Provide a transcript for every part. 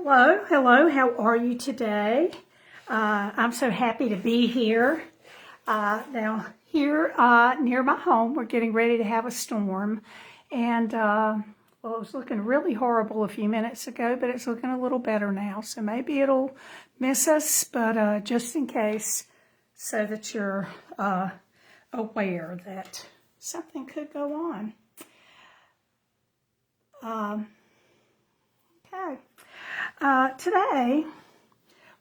Hello, hello, how are you today? I'm so happy to be here. Now, here near my home, we're getting ready to have a storm. And, well, it was looking really horrible a few minutes ago, but it's looking a little better now. So maybe it'll miss us, but just in case, so that you're aware that something could go on. Okay. Today,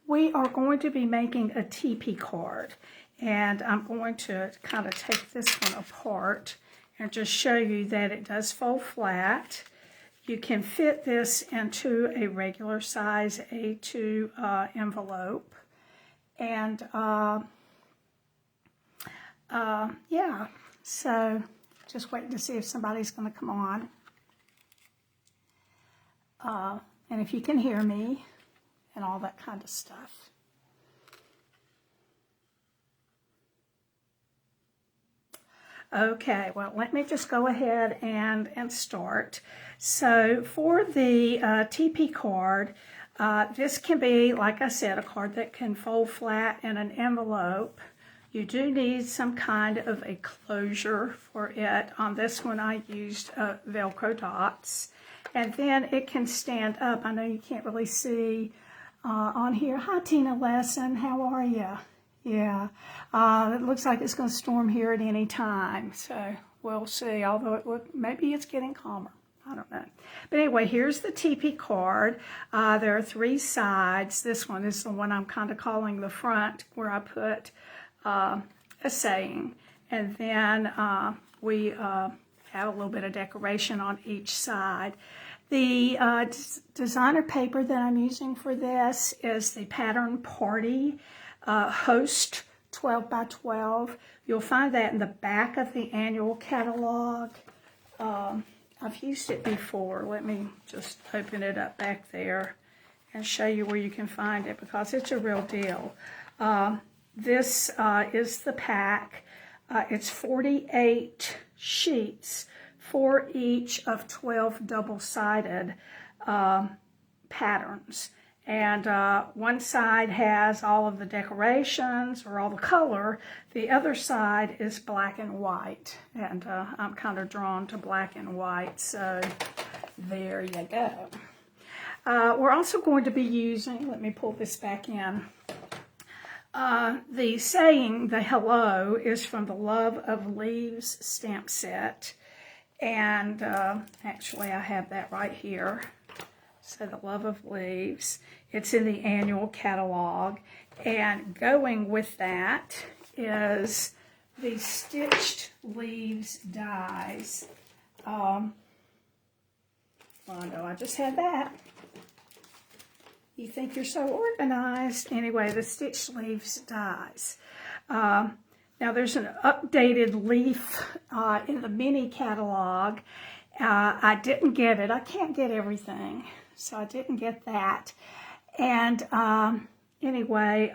we are going to be making a teepee card, and I'm going to kind of take this one apart and just show you that it does fold flat. You can fit this into a regular size A2 envelope, and yeah, so just waiting to see if somebody's going to come on. And if you can hear me and all that kind of stuff. Okay, well, let me just go ahead and start. So for the teepee card, this can be, like I said, a card that can fold flat in an envelope. You do need some kind of a closure for it. On this one, I used Velcro dots. And then it can stand up. I know you can't really see on here. Hi, Tina Lesson. How are you? Yeah. It looks like it's going to storm here at any time. So we'll see. Although maybe it's getting calmer. I don't know. But anyway, here's the teepee card. There are 3 sides. This one is the one I'm kind of calling the front, where I put a saying. And then we have a little bit of decoration on each side. The designer paper that I'm using for this is the Pattern Party Host 12 by 12. You'll find that in the back of the annual catalog. I've used it before. Let me just open it up back there and show you where you can find it, because it's a real deal. This is the pack. It's 48 sheets for each of 12 double-sided patterns. And one side has all of the decorations or all the color. The other side is black and white. And I'm kind of drawn to black and white, so there you go. We're also going to be using, let me pull this back in. The saying, the hello, is from the Love of Leaves stamp set. And actually, I have that right here. So the Love of Leaves. It's in the annual catalog. And going with that is the Stitched Leaves dies. Oh no, I just had that. You think you're so organized. Anyway, the Stitched Leaves dies. Now, there's an updated leaf in the mini catalog. I didn't get it. I can't get everything, so I didn't get that. And anyway,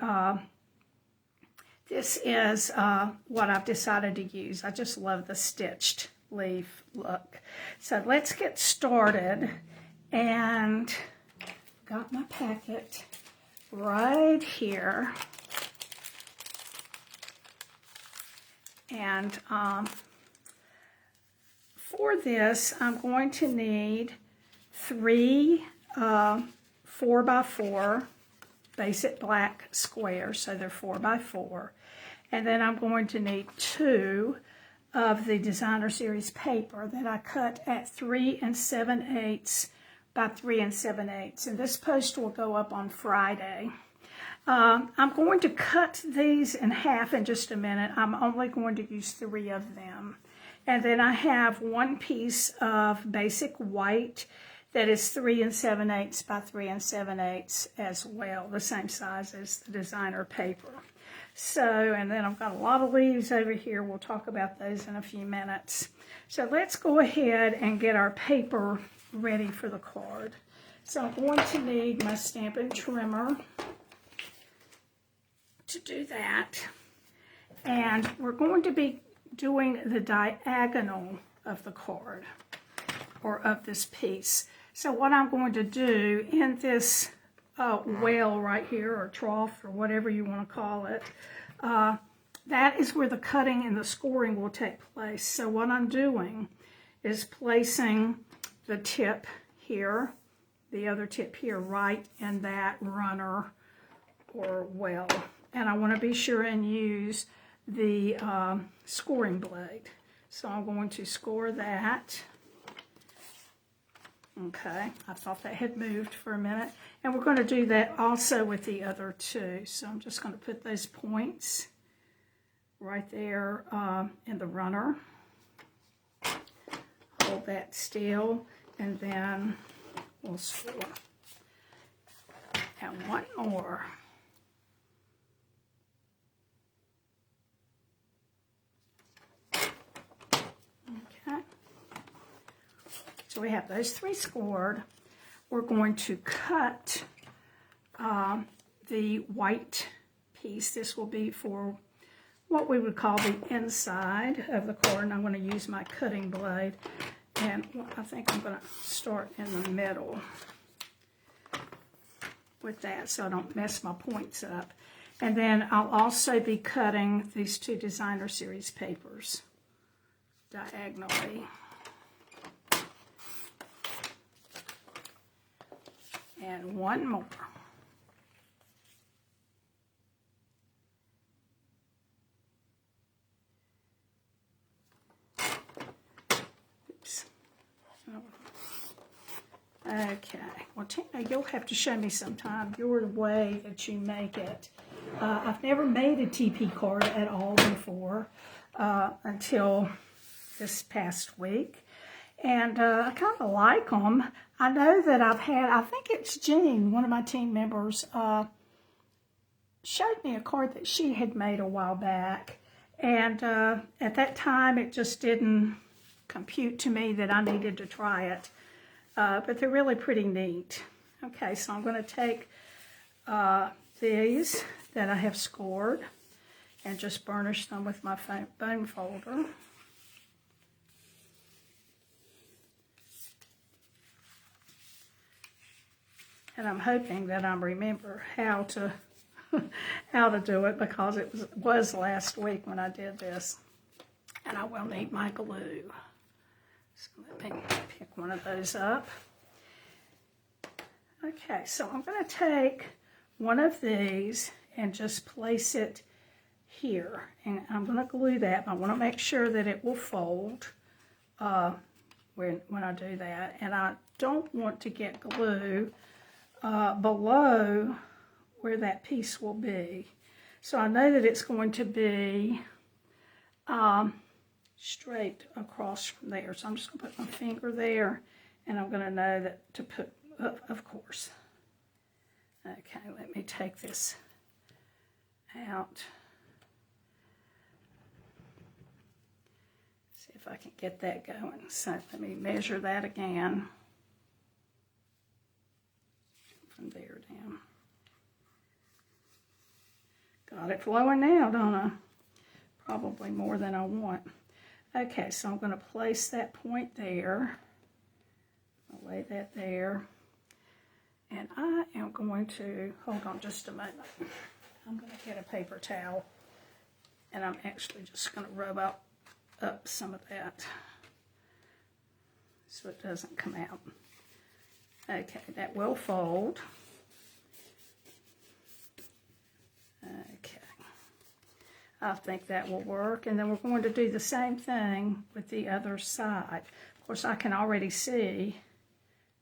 this is what I've decided to use. I just love the stitched leaf look. So let's get started. And got my packet right here. And for this, I'm going to need 3 4x4 basic black squares, so they're 4x4. And then I'm going to need 2 of the Designer Series paper that I cut at 3 7/8 by 3 7/8. And this post will go up on Friday. I'm going to cut these in half in just a minute. I'm only going to use 3 of them. And then I have 1 piece of basic white that is 3 7/8 by 3 7/8 as well, the same size as the designer paper. So, and then I've got a lot of leaves over here. We'll talk about those in a few minutes. So let's go ahead and get our paper ready for the card. So I'm going to need my Stampin' trimmer to do that. And we're going to be doing the diagonal of the card, or of this piece. So what I'm going to do in this well right here, or trough, or whatever you want to call it, that is where the cutting and the scoring will take place. So what I'm doing is placing the tip here, the other tip here, right in that runner or well. And I want to be sure and use the scoring blade. So I'm going to score that. Okay, I thought that had moved for a minute. And we're going to do that also with the other two. So I'm just going to put those points right there in the runner. Hold that still, and then we'll score. And one more. Okay. So we have those three scored. We're going to cut the white piece. This will be for what we would call the inside of the card, and I'm going to use my cutting blade. And I think I'm going to start in the middle with that so I don't mess my points up. And then I'll also be cutting these two designer series papers diagonally. And one more. Oops. Okay. Well, Tina, you'll have to show me sometime your way that you make it. I've never made a Teepee card at all before until this past week. And I kind of like them. I know that I think it's Jean, one of my team members, showed me a card that she had made a while back. And at that time, it just didn't compute to me that I needed to try it. But they're really pretty neat. Okay, so I'm going to take these that I have scored and just burnish them with my bone folder. And I'm hoping that I remember how to do it, because it was last week when I did this. And I will need my glue. So let me pick one of those up. Okay, so I'm going to take one of these and just place it here. And I'm going to glue that. I want to make sure that it will fold when I do that. And I don't want to get glue below where that piece will be. So I know that it's going to be straight across from there. So I'm just going to put my finger there, and I'm going to know that to put, of course. Okay, let me take this out. See if I can get that going. So let me measure that again. From there down. Got it flowing now, don't I? Probably more than I want. Okay, so I'm going to place that point there. I'll lay that there. And I am going to, hold on just a moment. I'm going to get a paper towel. And I'm actually just going to rub up some of that so it doesn't come out. Okay, that will fold. Okay, I think that will work. And then we're going to do the same thing with the other side. Of course, I can already see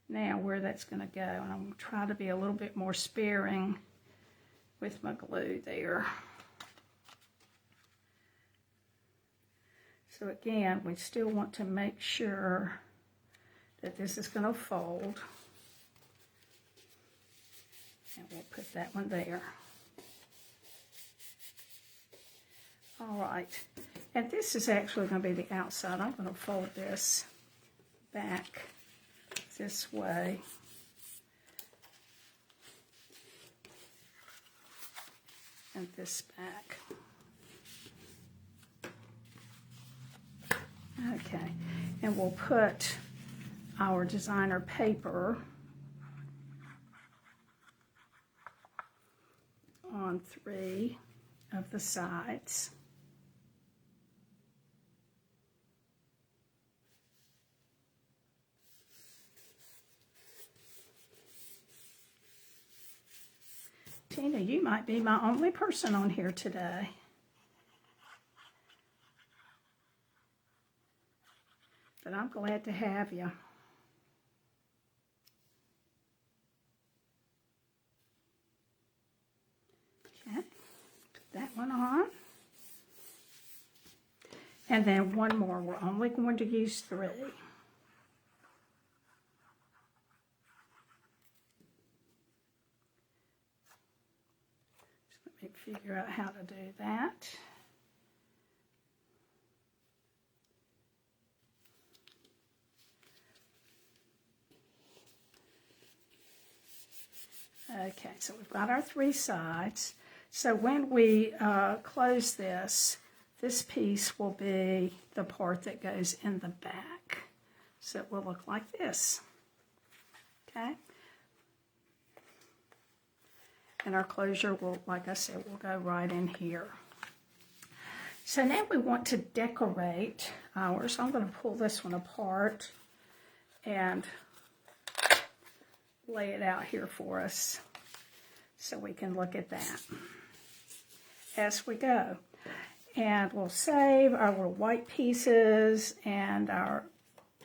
now where that's going to go. And I'm going to try to be a little bit more sparing with my glue there. So again, we still want to make sure that this is going to fold. And we'll put that one there. All right. And this is actually going to be the outside. I'm going to fold this back this way. And this back. Okay. And we'll put our designer paper on 3 of the sides. Tina, you might be my only person on here today. But I'm glad to have you. Okay, put that one on. And then one more. We're only going to use 3. So let me figure out how to do that. Okay, so we've got our 3 sides. So when we close this, this piece will be the part that goes in the back. So it will look like this. Okay? And our closure will, like I said, will go right in here. So now we want to decorate ours. So I'm going to pull this one apart and lay it out here for us so we can look at that as we go. And we'll save our little white pieces and our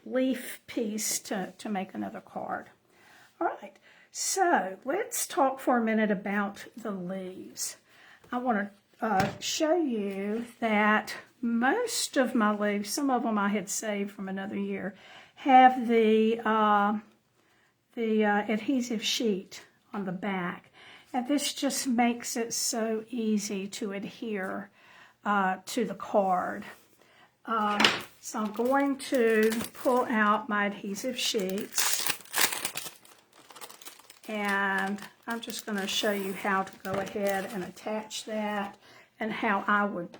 leaf piece to make another card. All right, so let's talk for a minute about the leaves. I want to show you that most of my leaves, some of them I had saved from another year, have the adhesive sheet on the back, and this just makes it so easy to adhere to the card. So I'm going to pull out my adhesive sheets, and I'm just going to show you how to go ahead and attach that and how I would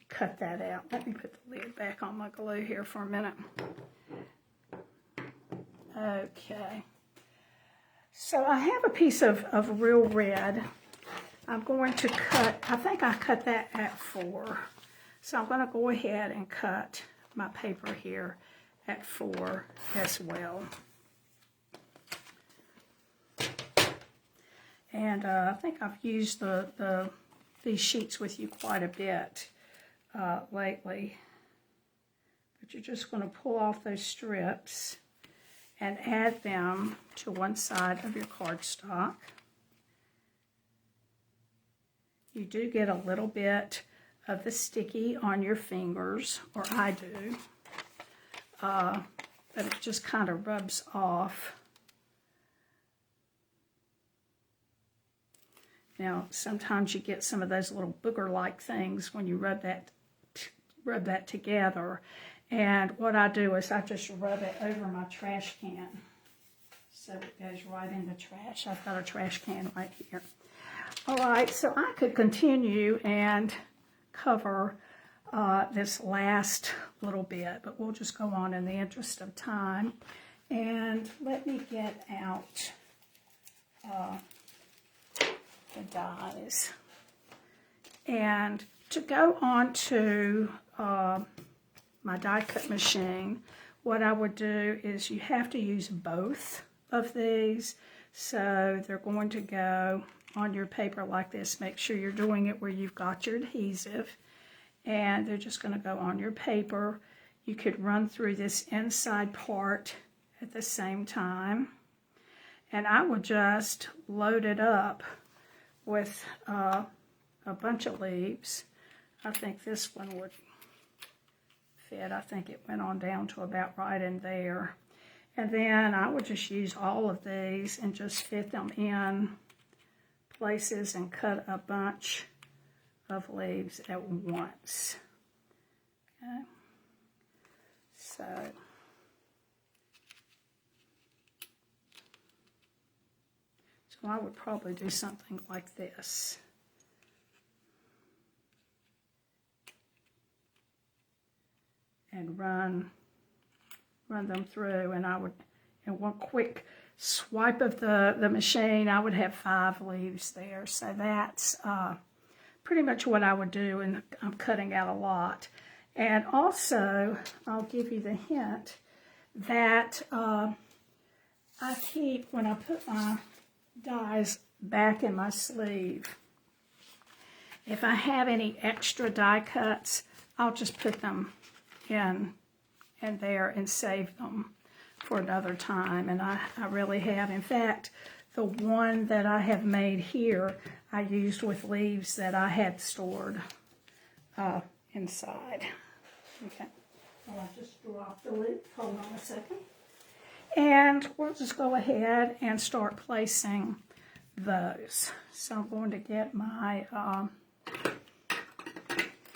cut that out. Let me put the lid back on my glue here for a minute. Okay. So I have a piece of real red. I'm going to cut, I think I cut that at 4. So I'm going to go ahead and cut my paper here at 4 as well. And I think I've used these sheets with you quite a bit lately. But you're just going to pull off those strips and add them to one side of your cardstock. You do get a little bit of the sticky on your fingers, or I do, but it just kind of rubs off. Now, sometimes you get some of those little booger-like things when you rub that together. And what I do is I just rub it over my trash can so it goes right in the trash. I've got a trash can right here. All right, so I could continue and cover this last little bit, but we'll just go on in the interest of time. And let me get out the dies. And to go on to my die cut machine, what I would do is you have to use both of these. So they're going to go on your paper like this. Make sure you're doing it where you've got your adhesive. And they're just going to go on your paper. You could run through this inside part at the same time. And I would just load it up with a bunch of leaves. I think this one would fit. I think it went on down to about right in there. And then I would just use all of these and just fit them in places and cut a bunch of leaves at once. Okay. So I would probably do something like this. And run them through, and I would in one quick swipe of the machine, I would have 5 leaves there. So that's pretty much what I would do, and I'm cutting out a lot. And also, I'll give you the hint that I keep, when I put my dies back in my sleeve, if I have any extra die cuts, I'll just put them in there and save them for another time. And I really have. In fact, the one that I have made here, I used with leaves that I had stored inside. Okay, I'll just drop the lid. Hold on a second. And we'll just go ahead and start placing those. So I'm going to get my,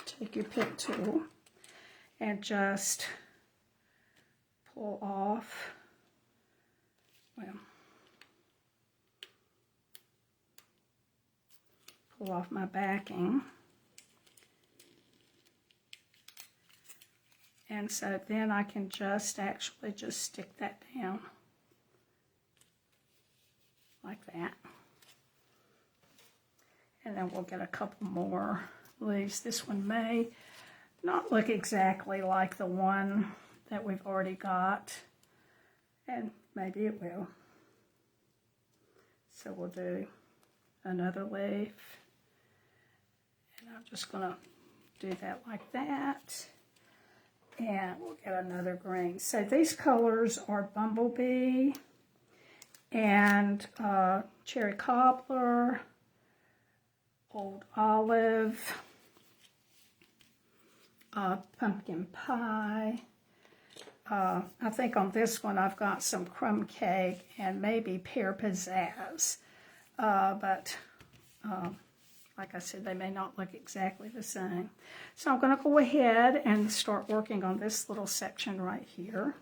take your pick tool and just pull off, well, pull off my backing. And so then I can just actually just stick that down like that. And then we'll get a couple more leaves. This one may not look exactly like the one that we've already got, and maybe it will. So we'll do another leaf, and I'm just going to do that like that. And we'll get another green. So these colors are Bumblebee and Cherry Cobbler, Old Olive, Pumpkin Pie. I think on this one I've got some Crumb Cake and maybe Pear Pizzazz. But like I said, they may not look exactly the same. So I'm going to go ahead and start working on this little section right here.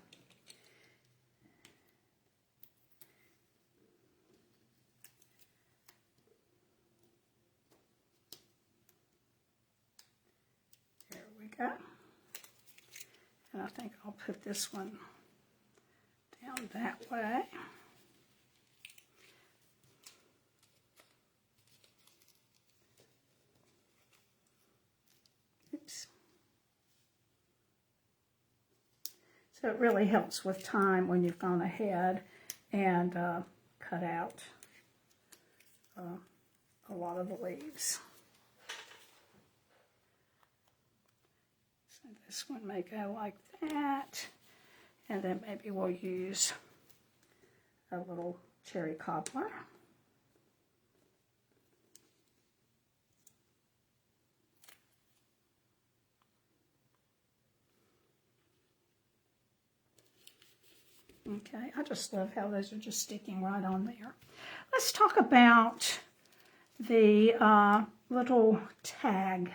There we go. And I think I'll put this one down that way. So it really helps with time when you've gone ahead and cut out a lot of the leaves. So this one may go like that, and then maybe we'll use a little Cherry Cobbler. Okay, I just love how those are just sticking right on there. Let's talk about the little tag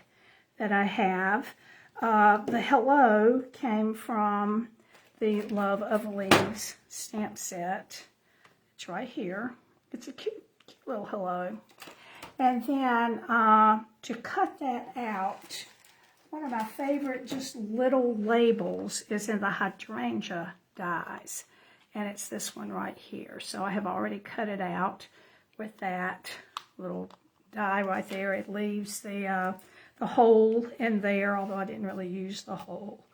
that I have. The hello came from the Love of Leaves stamp set. It's right here. It's a cute little hello. And then to cut that out, one of my favorite just little labels is in the Hydrangea dies. And it's this one right here. So I have already cut it out with that little die right there. It leaves the hole in there, although I didn't really use the hole.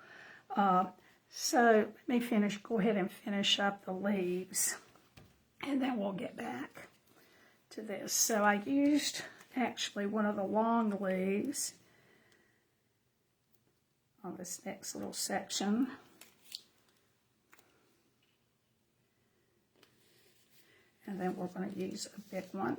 So let me go ahead and finish up the leaves, and then we'll get back to this. So I used actually one of the long leaves on this next little section. And then we're going to use a big one.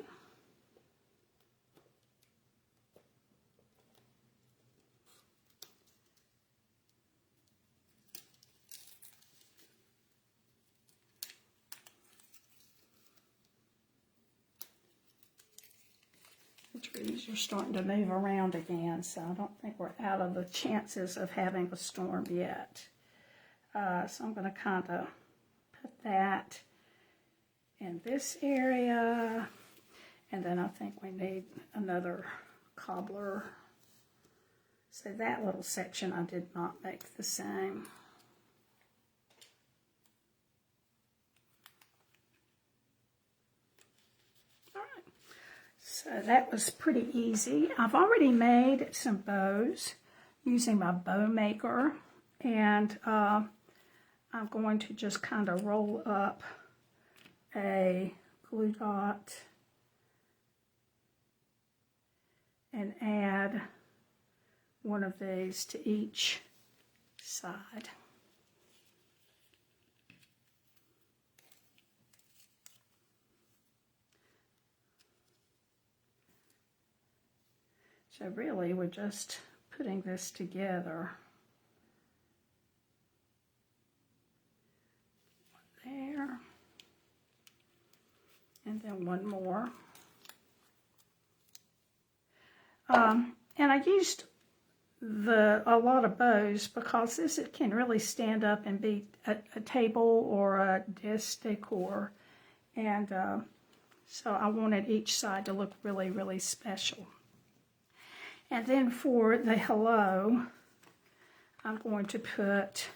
The trees are starting to move around again, so I don't think we're out of the chances of having a storm yet. So I'm going to kind of put that in this area, and then I think we need another cobbler. So that little section I did not make the same. So that was pretty easy. I've already made some bows using my bow maker, and I'm going to just kind of roll up a glue dot and add one of these to each side. So really we're just putting this together. One there, and then one more. And I used a lot of bows because it can really stand up and be a table or a desk decor. And so I wanted each side to look really, really special. And then for the hello, I'm going to put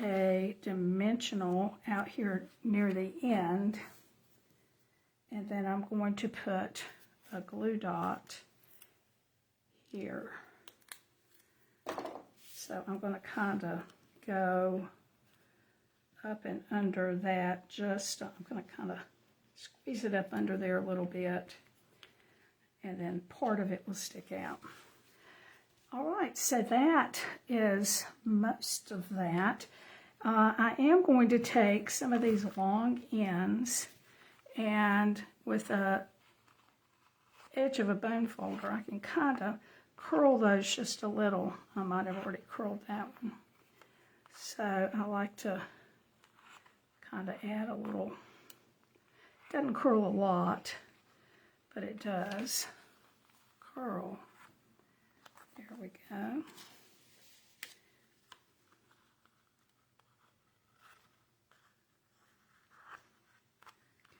a dimensional out here near the end. And then I'm going to put a glue dot here. So I'm going to kind of go up and under that. I'm going to kind of squeeze it up under there a little bit. And then part of it will stick out. All right, so that is most of that. I am going to take some of these long ends, and with the edge of a bone folder, I can kind of curl those just a little. I might have already curled that one. So I like to kind of add a little. It doesn't curl a lot, but it does curl. There we go.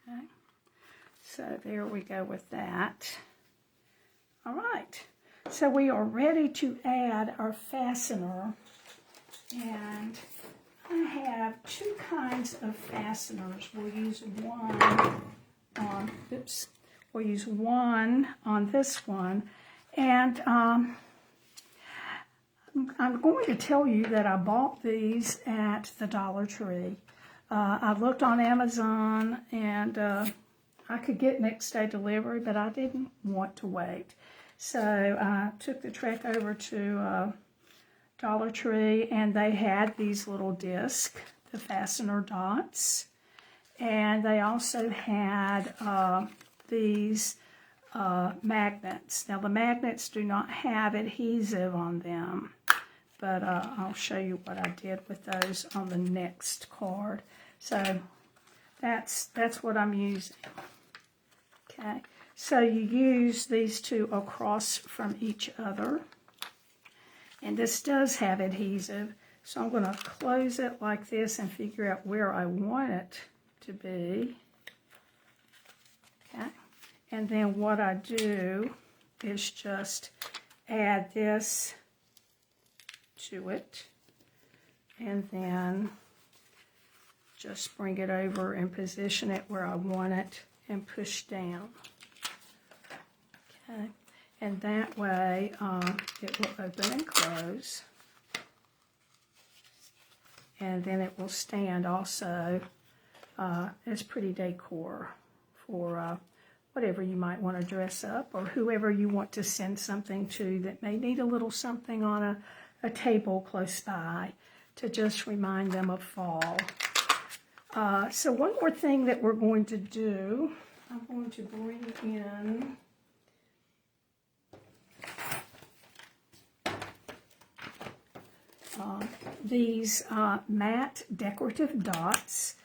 Okay, so there we go with that. All right, so we are ready to add our fastener, and I have two kinds of fasteners. We'll use one on, we'll use one on this one, and I'm going to tell you that I bought these at the Dollar Tree. I looked on Amazon, and I could get next day delivery, but I didn't want to wait. So I took the trek over to Dollar Tree, and they had these little discs, the fastener dots, and they also had these magnets. Now the magnets do not have adhesive on them, but I'll show you what I did with those on the next card. So that's what I'm using. Okay, so you use these two across from each other, and this does have adhesive, so I'm going to close it like this and figure out where I want it to be. Okay, and then what I do is just add this to it, and then just bring it over and position it where I want it and push down. Okay, and that way it will open and close, and then it will stand also as pretty decor for whatever you might want to dress up, or whoever you want to send something to that may need a little something on a table close by to just remind them of fall. So one more thing that we're going to do, I'm going to bring in these matte decorative dots,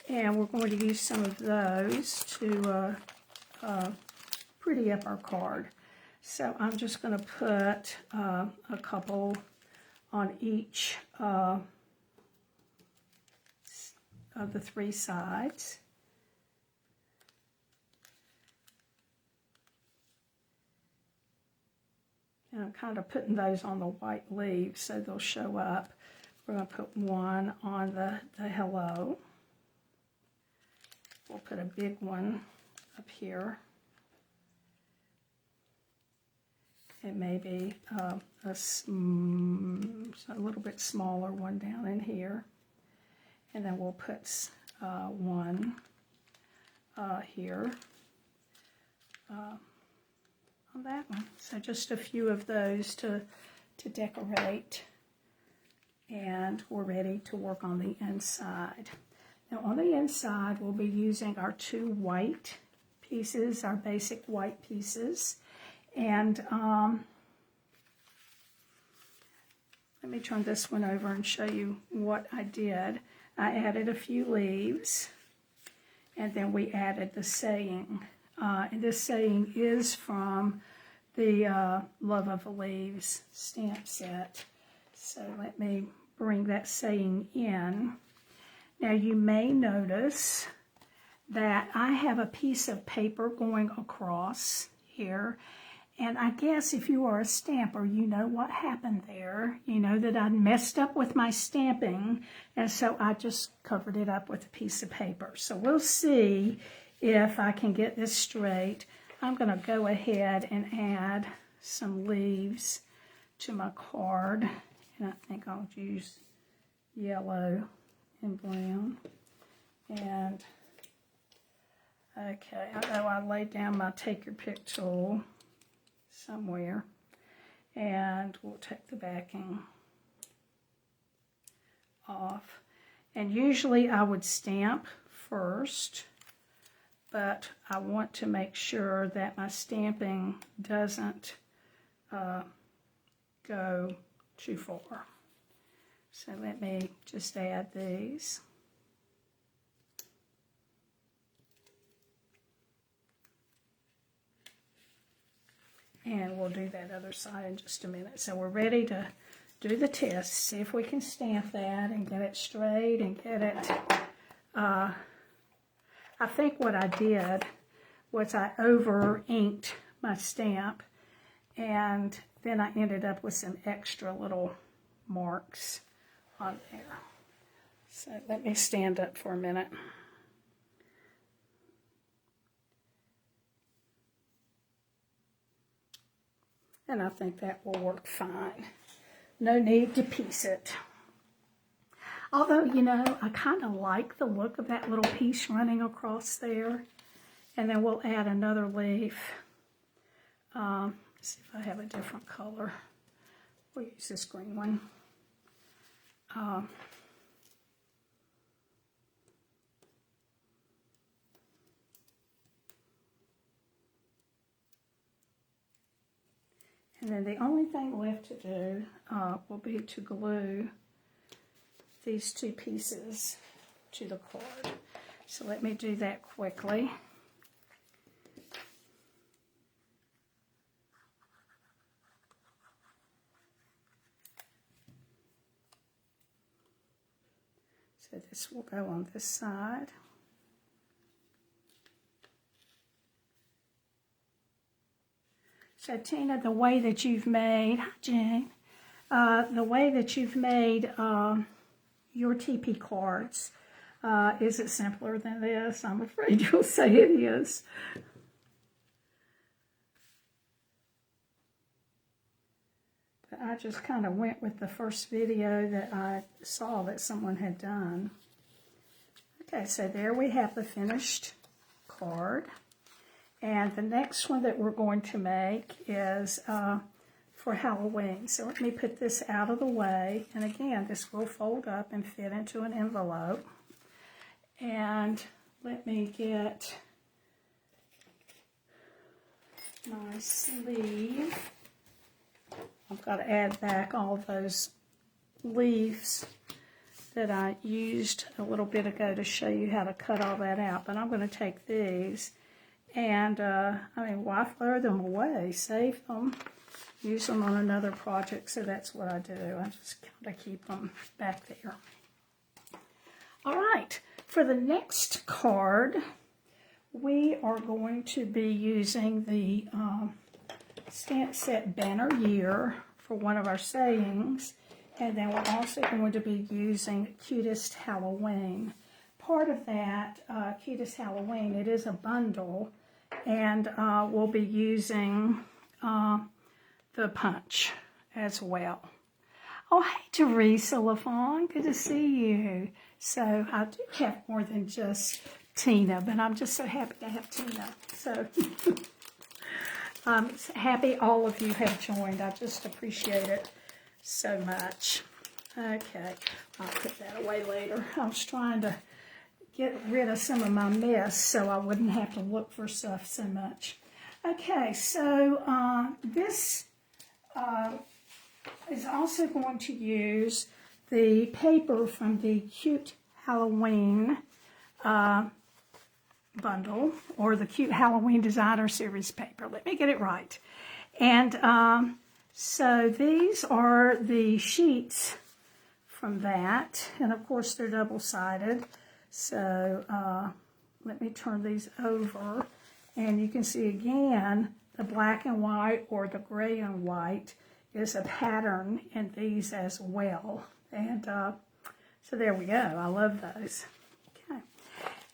and we're going to use some of those to pretty up our card. So I'm just going to put a couple on each of the three sides. And I'm kind of putting those on the white leaves so they'll show up. We're going to put one on the hello. We'll put a big one up here. and maybe a little bit smaller one down in here. And then we'll put one here on that one. So just a few of those to decorate. And we're ready to work on the inside. Now on the inside, we'll be using our 2 white pieces, our basic white pieces. And let me turn this one over and show you what I did. I added a few leaves, and then we added the saying. And this saying is from the Love of the Leaves stamp set. So let me bring that saying in. Now you may notice that I have a piece of paper going across here. And I guess if you are a stamper, you know what happened there. You know that I messed up with my stamping, and so I just covered it up with a piece of paper. So we'll see if I can get this straight. I'm going to go ahead and add some leaves to my card. And I think I'll use yellow and brown. And, okay, I know I laid down my Take Your Pick tool somewhere. And we'll take the backing off. And usually I would stamp first, but I want to make sure that my stamping doesn't go too far. So let me just add these. And we'll do that other side in just a minute. So we're ready to do the test, see if we can stamp that and get it straight and get it. I think what I did was I over-inked my stamp, and then I ended up with some extra little marks on there. So let me stand up for a minute. And I think that will work fine. No need to piece it. Although, you know, I kind of like the look of that little piece running across there. And then we'll add another leaf. Let's see if I have a different color. We'll use this green one. And then the only thing left to do will be to glue these 2 pieces to the card. So let me do that quickly. So this will go on this side. So Tina, the way that you've made, hi Jane, the way that you've made your Teepee cards, is it simpler than this? I'm afraid you'll say it is. But I just kind of went with the first video that I saw that someone had done. Okay, so there we have the finished card. And the next one that we're going to make is for Halloween. So let me put this out of the way. And again, this will fold up and fit into an envelope. And let me get my sleeve. I've got to add back all those leaves that I used a little bit ago to show you how to cut all that out. But I'm going to take these. And, I mean, why throw them away? Save them, use them on another project. So that's what I do. I just kind of keep them back there. All right, for the next card, we are going to be using the stamp set Banner Year for one of our sayings. And then we're also going to be using Cutest Halloween. Part of that, Cutest Halloween, it is a bundle. And we'll be using the punch as well. Oh, hey, Teresa LaFawn, good to see you. So I do have more than just Tina, but I'm just so happy to have Tina. So I'm happy all of you have joined. I just appreciate it so much. Okay, I'll put that away later. I was trying to get rid of some of my mess so I wouldn't have to look for stuff so much. Okay, so this is also going to use the paper from the Cute Halloween bundle, or the Cute Halloween Designer Series paper. Let me get it right. And so these are the sheets from that, and of course they're double-sided. So let me turn these over, and you can see again the black and white or the gray and white is a pattern in these as well. And so there we go. I love those. Okay.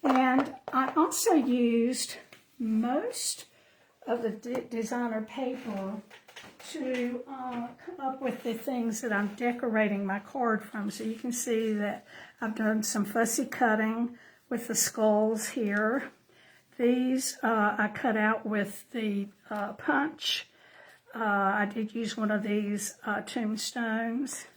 And I also used most of the designer paper to come up with the things that I'm decorating my card from. So you can see that I've done some fussy cutting with the skulls here. These I cut out with the punch. I did use one of these tombstones.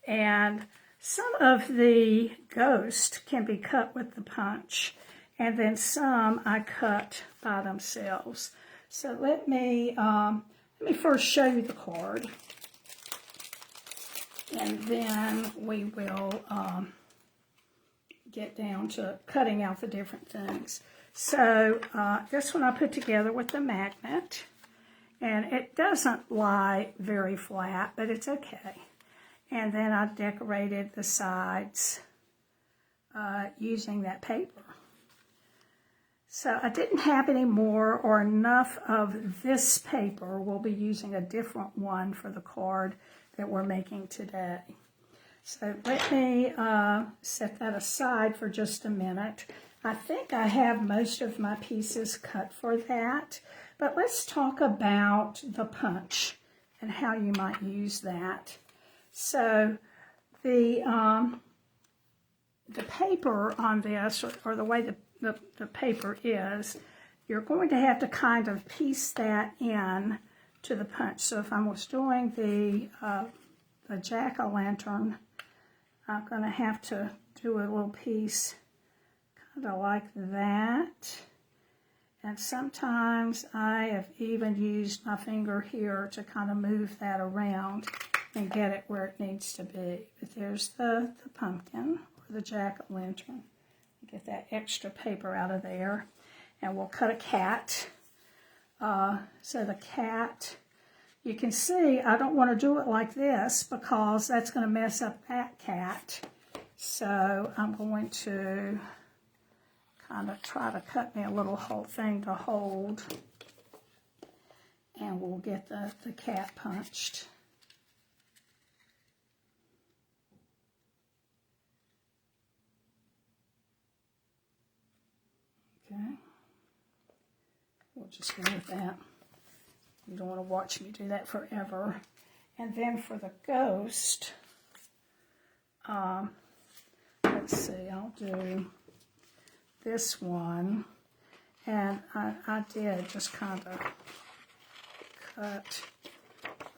And some of the ghost can be cut with the punch, and then some I cut by themselves. So let me first show you the card, and then we will get down to cutting out the different things. So this one I put together with the magnet, and it doesn't lie very flat, but it's okay. And then I decorated the sides using that paper. So I didn't have any more or enough of this paper. We'll be using a different one for the card that we're making today. So let me set that aside for just a minute. I think I have most of my pieces cut for that, but let's talk about the punch and how you might use that. So the paper on this, or the way the paper is, you're going to have to kind of piece that in to the punch. So if I was doing the jack-o'-lantern, I'm going to have to do a little piece kind of like that. And sometimes I have even used my finger here to kind of move that around and get it where it needs to be. But there's the pumpkin, or the jack-o'-lantern. Get that extra paper out of there. And we'll cut a cat. So the cat, you can see I don't want to do it like this because that's going to mess up that cat. So I'm going to kind of try to cut me a little whole thing to hold. And we'll get the cat punched. Okay, we'll just go with that. You don't want to watch me do that forever. And then for the ghost, let's see, I'll do this one. And I did just kind of cut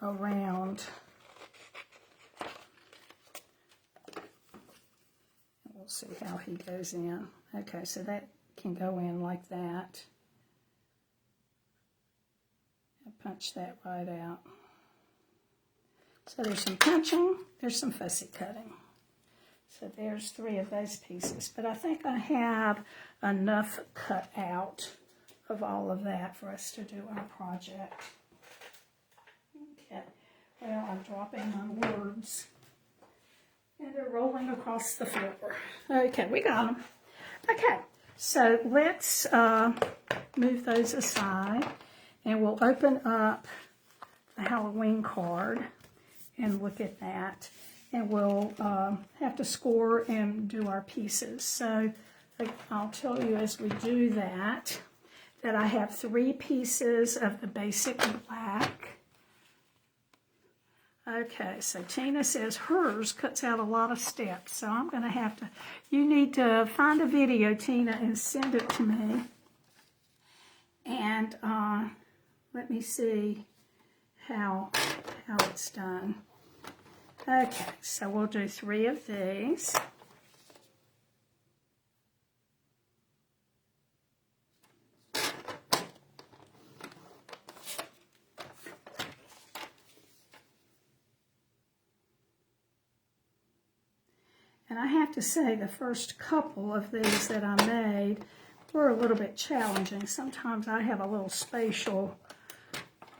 around. We'll see how he goes in. Okay, so that can go in like that. And punch that right out. So there's some punching, there's some fussy cutting. So there's 3 of those pieces. But I think I have enough cut out of all of that for us to do our project. Okay, well, I'm dropping my words. And they're rolling across the floor. Okay, we got them. Okay. So let's move those aside, and we'll open up the Halloween card and look at that. And we'll have to score and do our pieces. So I'll tell you as we do that I have 3 pieces of the basic black Okay, so Tina says hers cuts out a lot of steps, so I'm going to have to, you need to find a video, Tina, and send it to me. And let me see how it's done. Okay, so we'll do 3 of these. And I have to say the first couple of these that I made were a little bit challenging. Sometimes I have a little spatial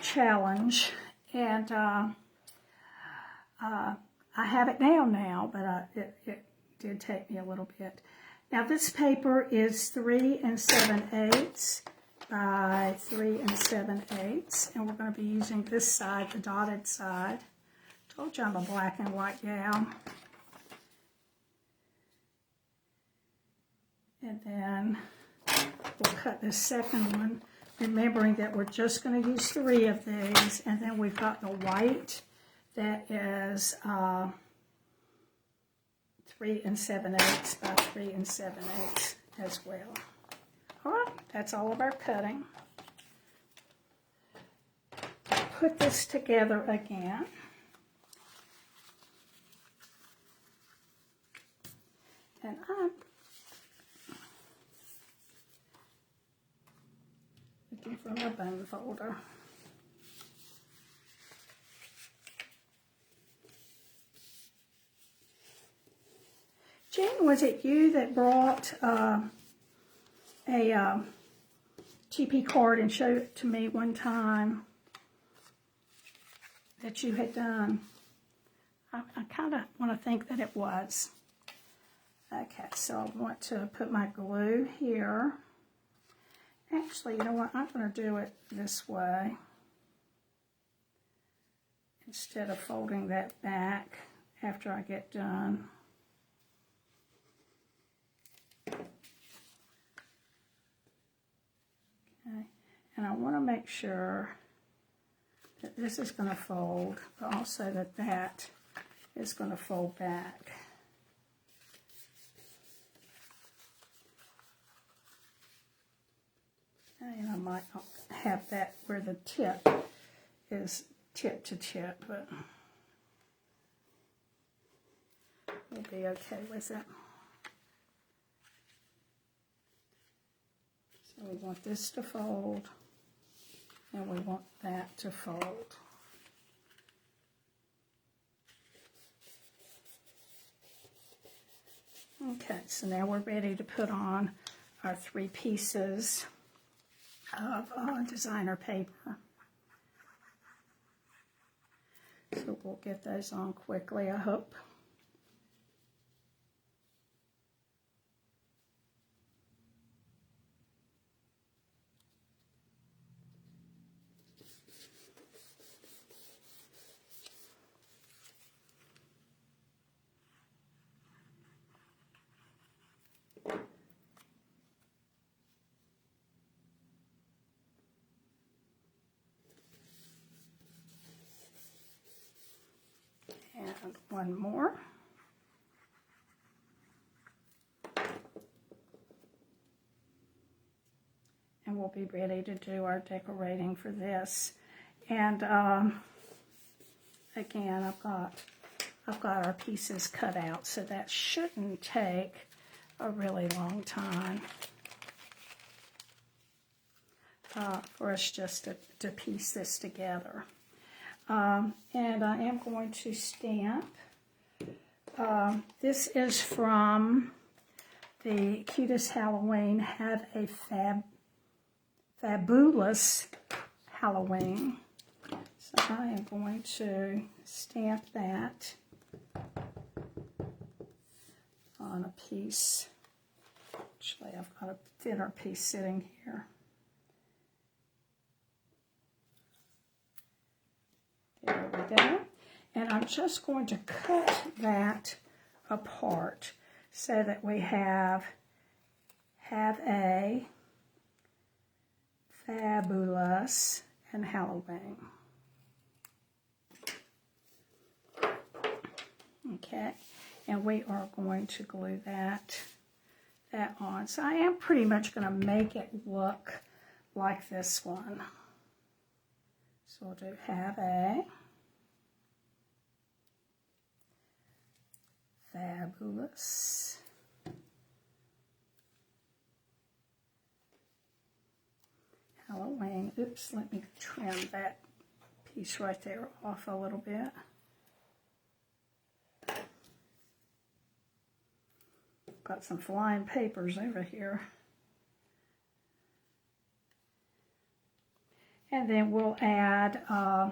challenge, and I have it down now, but it did take me a little bit. Now this paper is 3 7/8 by 3 7/8, and we're going to be using this side, the dotted side. Told you I'm a black and white gal. And then we'll cut this second one, remembering that we're just going to use 3 of these. And then we've got the white that is 3 7/8 by 3 7/8 as well. All right, that's all of our cutting. Put this together again. And I'm looking for my bone folder. Jane, was it you that brought a Teepee card and showed it to me one time that you had done? I kind of want to think that it was. Okay, so I want to put my glue here. Actually, you know what? I'm going to do it this way instead of folding that back after I get done. Okay, and I want to make sure that this is going to fold, but also that that is going to fold back. And I might not have that where the tip is tip to tip, but we'll be okay with it. So we want this to fold, and we want that to fold. Okay, so now we're ready to put on our 3 pieces of designer paper. So we'll get those on quickly, I hope. And one more. And we'll be ready to do our decorating for this. And again, I've got our pieces cut out, so that shouldn't take a really long time for us just to piece this together. And I am going to stamp. This is from the Cutest Halloween. Have a fabulous Halloween. So I am going to stamp that on a piece. Actually, I've got a thinner piece sitting here. There we go. And I'm just going to cut that apart so that we have a fabulous and Halloween. Okay, and we are going to glue that on. So I am pretty much going to make it look like this one. So we'll do have a fabulous Halloween. Oops, let me trim that piece right there off a little bit. Got some flying papers over here. And then we'll add, I'm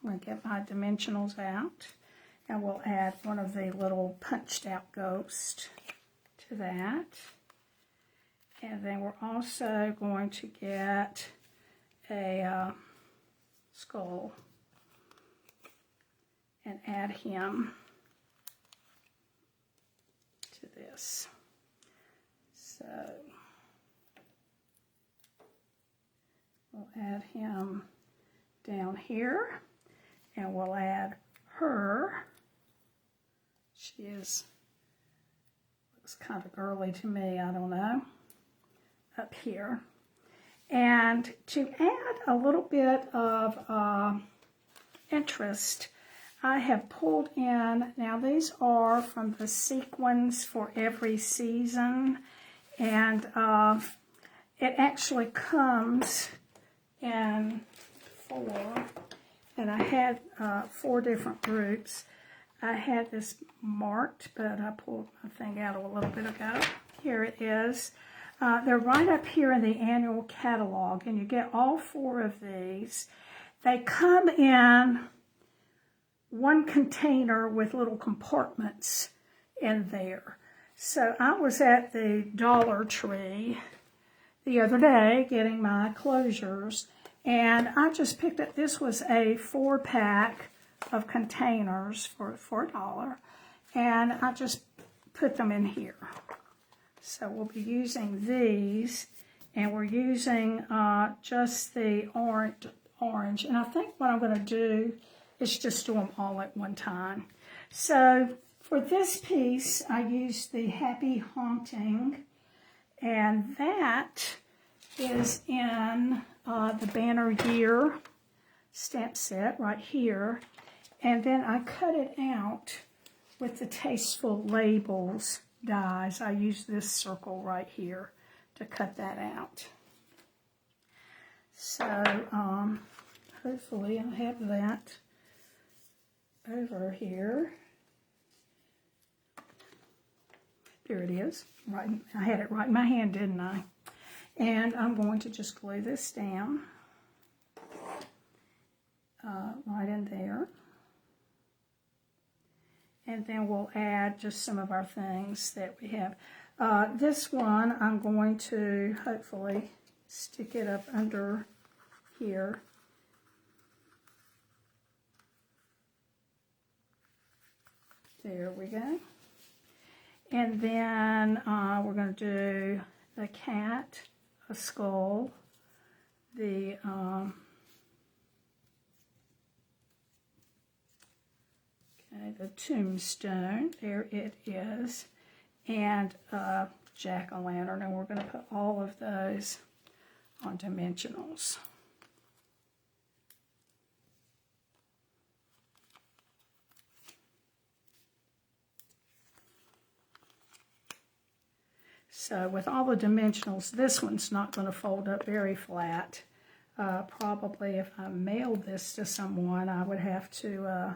going to get my dimensionals out, and we'll add one of the little punched out ghosts to that. And then we're also going to get a skull and add him to this. So we'll add him down here, and we'll add her. She looks kind of girly to me, I don't know, up here. And to add a little bit of interest, I have pulled in, now these are from the Sequins for Every Season, and it actually comes in 4, and I had 4 different groups. I had this marked, but I pulled my thing out a little bit ago. Here it is. They're right up here in the annual catalog, and you get all 4 of these. They come in one container with little compartments in there. So I was at the Dollar Tree the other day getting my closures, and I just picked up, this was a 4-pack of containers for $1, and I just put them in here. So we'll be using these, and we're using just the orange. And I think what I'm going to do is just do them all at one time. So for this piece, I used the Happy Haunting, and that is in the Banner Year stamp set right here. And then I cut it out with the Tasteful Labels dies. I use this circle right here to cut that out. So hopefully I have that over here. There it is. Right, I had it right in my hand, didn't I? And I'm going to just glue this down right in there. And then we'll add just some of our things that we have. This one, I'm going to hopefully stick it up under here. There we go. And then we're going to do the cat, a skull, the the tombstone, there it is, and jack-o'-lantern, and we're going to put all of those on dimensionals. So with all the dimensionals, this one's not going to fold up very flat. Probably if I mailed this to someone, I would have to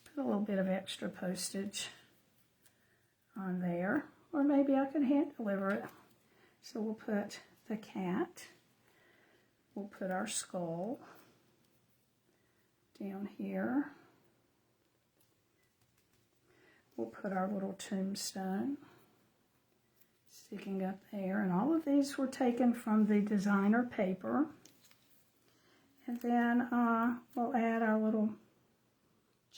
put a little bit of extra postage on there, or maybe I can hand deliver it. So we'll put the cat, we'll put our skull down here, we'll put our little tombstone sticking up there, and all of these were taken from the designer paper. And then we'll add our little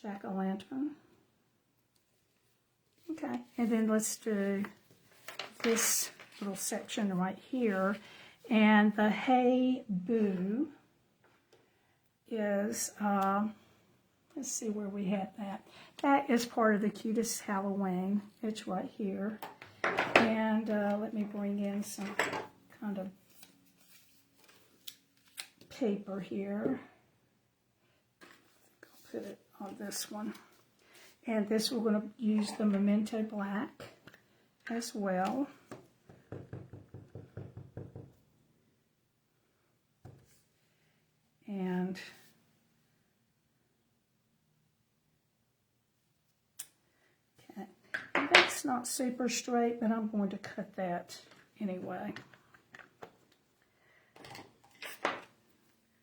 jack-o'-lantern. Okay, and then let's do this little section right here. And the Hey Boo is, Let's see where we had that. That is part of the Cutest Halloween. It's right here. And let me bring in some kind of paper here. I'll put it on this one. And this we're going to use the Memento Black as well. And okay, that's not super straight, but I'm going to cut that anyway.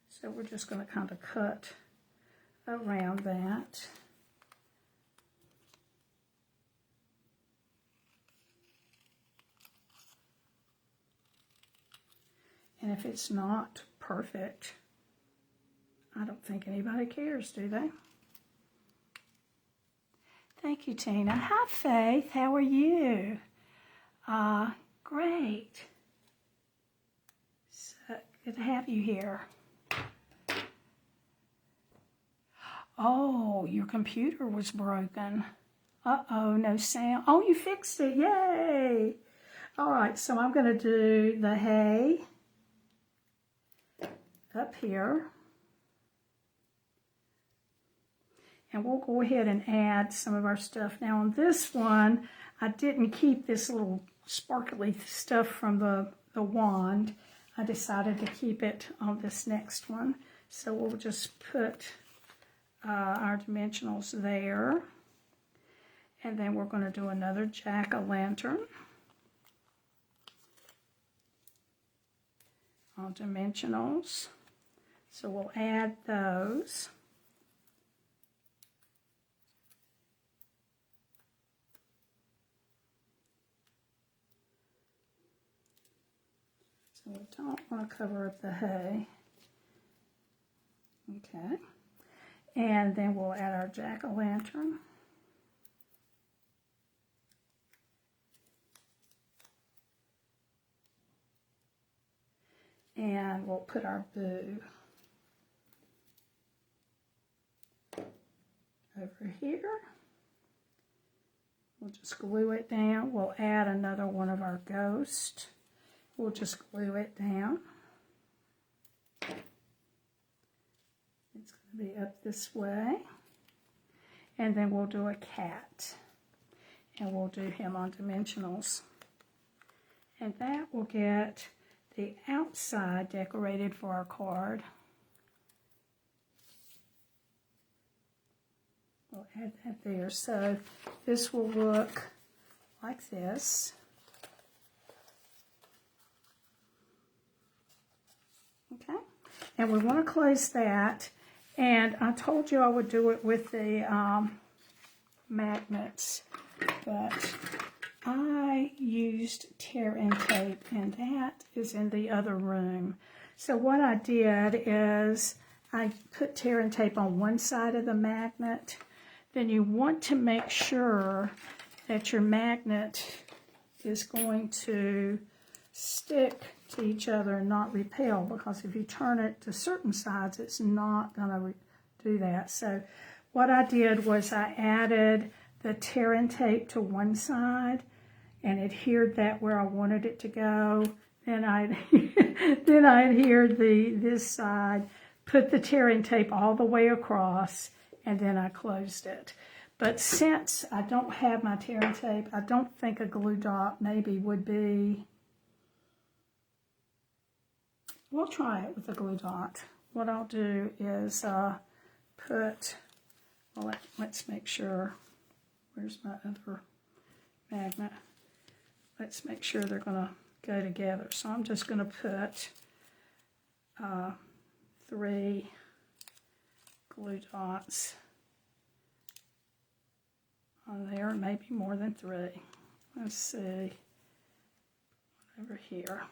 So we're just going to kind of cut around that. And if it's not perfect, I don't think anybody cares, do they? Thank you, Tina. Hi, Faith. How are you? Great. So good to have you here. Oh, your computer was broken. Uh-oh, no sound. Oh, you fixed it. Yay. All right, so I'm going to do the hay up here. And we'll go ahead and add some of our stuff. Now on this one, I didn't keep this little sparkly stuff from the wand. I decided to keep it on this next one. So we'll just put our dimensionals there. And then we're going to do another jack-o'-lantern on dimensionals. So we'll add those. So we don't want to cover up the hay. Okay. And then we'll add our jack-o'-lantern. And we'll put our boo over here. We'll just glue it down. We'll add another one of our ghosts. We'll just glue it down. It's going to be up this way. And then we'll do a cat. And we'll do him on dimensionals. And that will get the outside decorated for our card. We'll add that there. So this will look like this. Okay, and we want to close that. And I told you I would do it with the magnets, but I used tear and tape, and that is in the other room. So what I did is I put tear and tape on one side of the magnet. Then you want to make sure that your magnet is going to stick to each other and not repel, because if you turn it to certain sides, it's not going to do that. So what I did was I added the tear and tape to one side and adhered that where I wanted it to go. Then I then I adhered this side, put the tear and tape all the way across, and then I closed it. But since I don't have my tear and tape, I don't think a glue dot maybe would be. We'll try it with a glue dot. What I'll do is put, well, let's make sure, where's my other magnet? Let's make sure they're going to go together. So I'm just going to put 3 glue dots on there, maybe more than 3. Let's see, over here.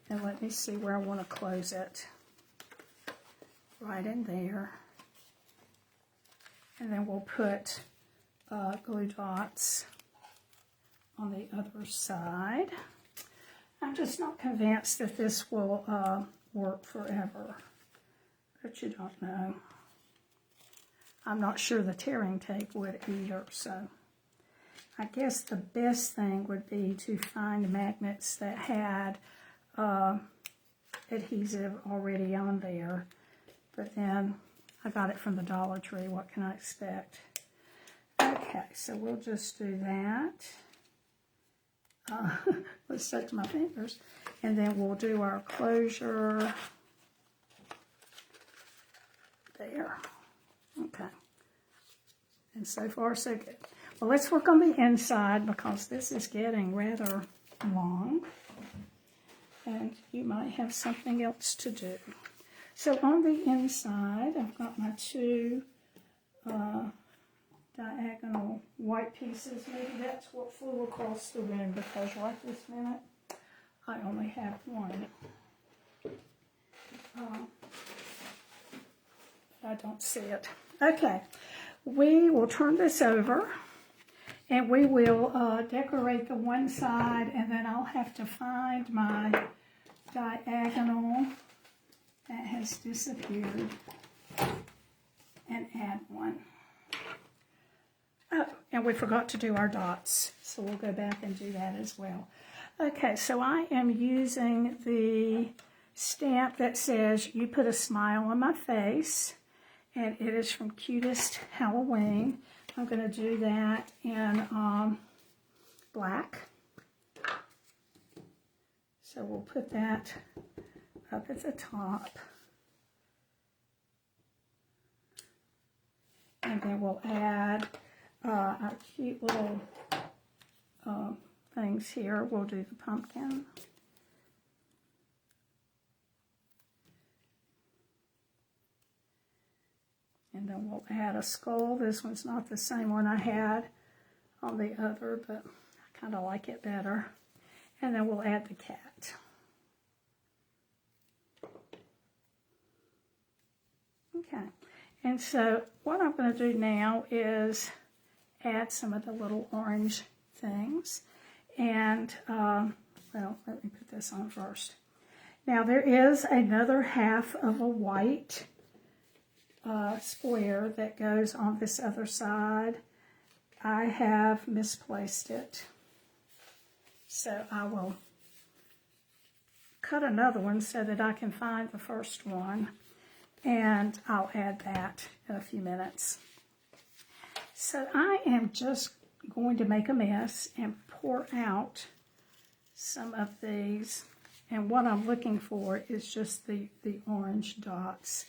And let me see where I want to close it. Right in there. And then we'll put glue dots on the other side. I'm just not convinced that this will work forever, but you don't know. I'm not sure the tearing tape would either. So I guess the best thing would be to find magnets that had adhesive already on there. But then I got it from the Dollar Tree. What can I expect? Okay, so we'll just do that. Let's stick to my fingers. And then we'll do our closure there. Okay. And so far, so good. Well, let's work on the inside because this is getting rather long. And you might have something else to do. So on the inside, I've got my two diagonal white pieces. Maybe that's what flew across the room because right this minute I only have one. I don't see it. Okay, we will turn this over and we will decorate the one side, and then I'll have to find my diagonal that has disappeared and add one. Oh, and we forgot to do our dots, so we'll go back and do that as well. Okay, so I am using the stamp that says, "You put a smile on my face," and it is from Cutest Halloween. I'm going to do that in black. So we'll put that up at the top. And then we'll add our cute little things here. We'll do the pumpkin. And then we'll add a skull. This one's not the same one I had on the other, but I kind of like it better. And then we'll add the cat. Okay, and so what I'm going to do now is add some of the little orange things. And, well, let me put this on first. Now there is another half of a white square that goes on this other side. I have misplaced it. So I will cut another one so that I can find the first one. And I'll add that in a few minutes. So I am just going to make a mess and pour out some of these. And what I'm looking for is just the orange dots.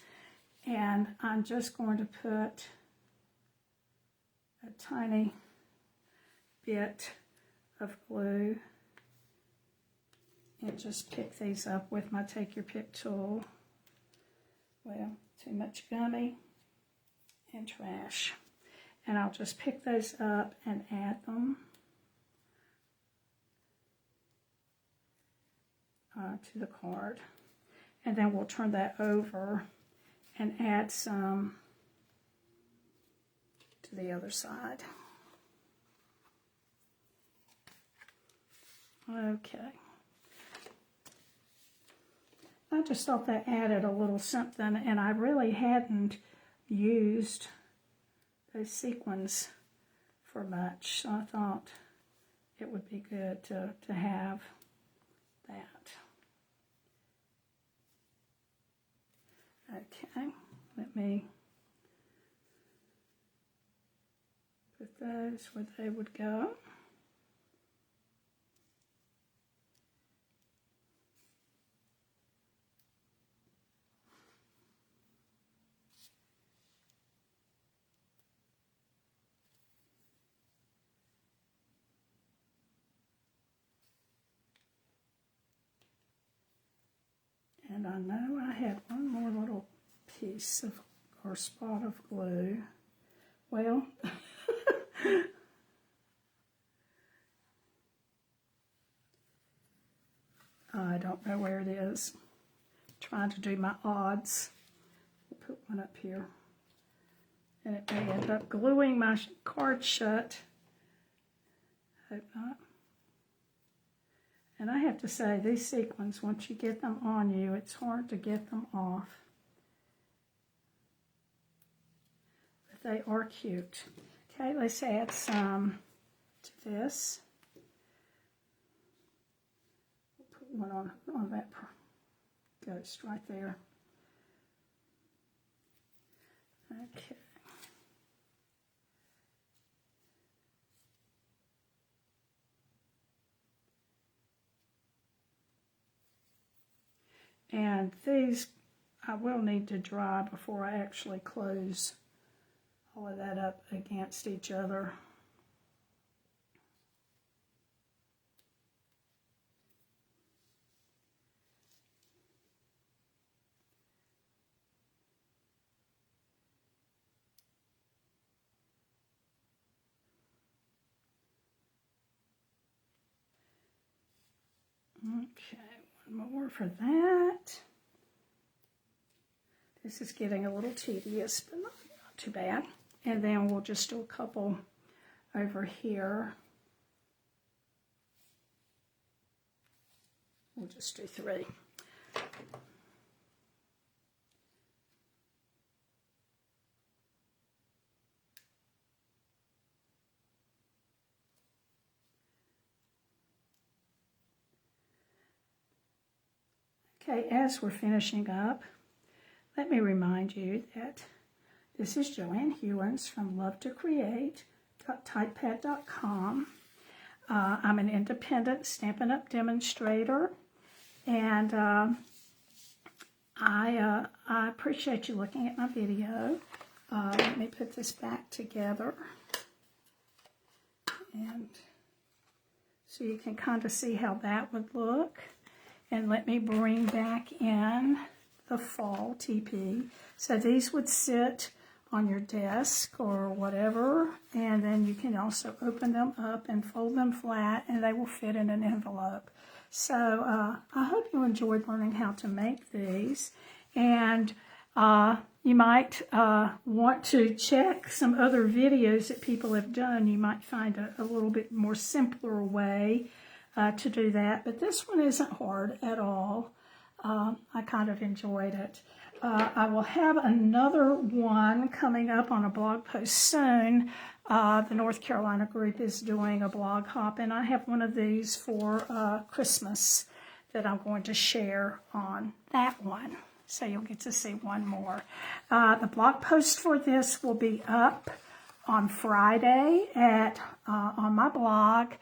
And I'm just going to put a tiny bit of glue and just pick these up with my Take Your Pick tool. Well, too much gummy and trash. And I'll just pick those up and add them to the card. And then we'll turn that over and add some to the other side. Okay. I just thought that added a little something, and I really hadn't used those sequins for much, so I thought it would be good to have that. Okay, let me put those where they would go. And I know I had one more little piece of, or spot of glue. Well, I don't know where it is. I'm trying to do my odds. I'll put one up here. And it may end up gluing my card shut. Hope not. And I have to say, these sequins, once you get them on you, it's hard to get them off. But they are cute. Okay, let's add some to this. Put one on that ghost right there. Okay. And these I will need to dry before I actually close all of that up against each other. Okay, one more for that. This is getting a little tedious, but not too bad. And then we'll just do a couple over here. We'll just do 3. Okay, as we're finishing up, let me remind you that this is Joanne Hewins from LoveToCreate.typepad.com. I'm an independent Stampin' Up! Demonstrator, and I appreciate you looking at my video. Let me put this back together, and so you can kind of see how that would look. And let me bring back in the fall teepee. So these would sit on your desk or whatever, and then you can also open them up and fold them flat, and they will fit in an envelope. So I hope you enjoyed learning how to make these, and you might want to check some other videos that people have done. You might find a little bit more simpler way to do that, but this one isn't hard at all. I kind of enjoyed it. I will have another one coming up on a blog post soon. The North Carolina group is doing a blog hop, and I have one of these for Christmas that I'm going to share on that one. So you'll get to see one more. The blog post for this will be up on Friday on my blog.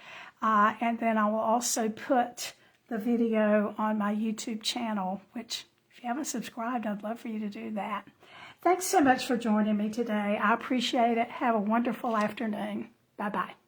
And then I will also put the video on my YouTube channel, which if you haven't subscribed, I'd love for you to do that. Thanks so much for joining me today. I appreciate it. Have a wonderful afternoon. Bye-bye.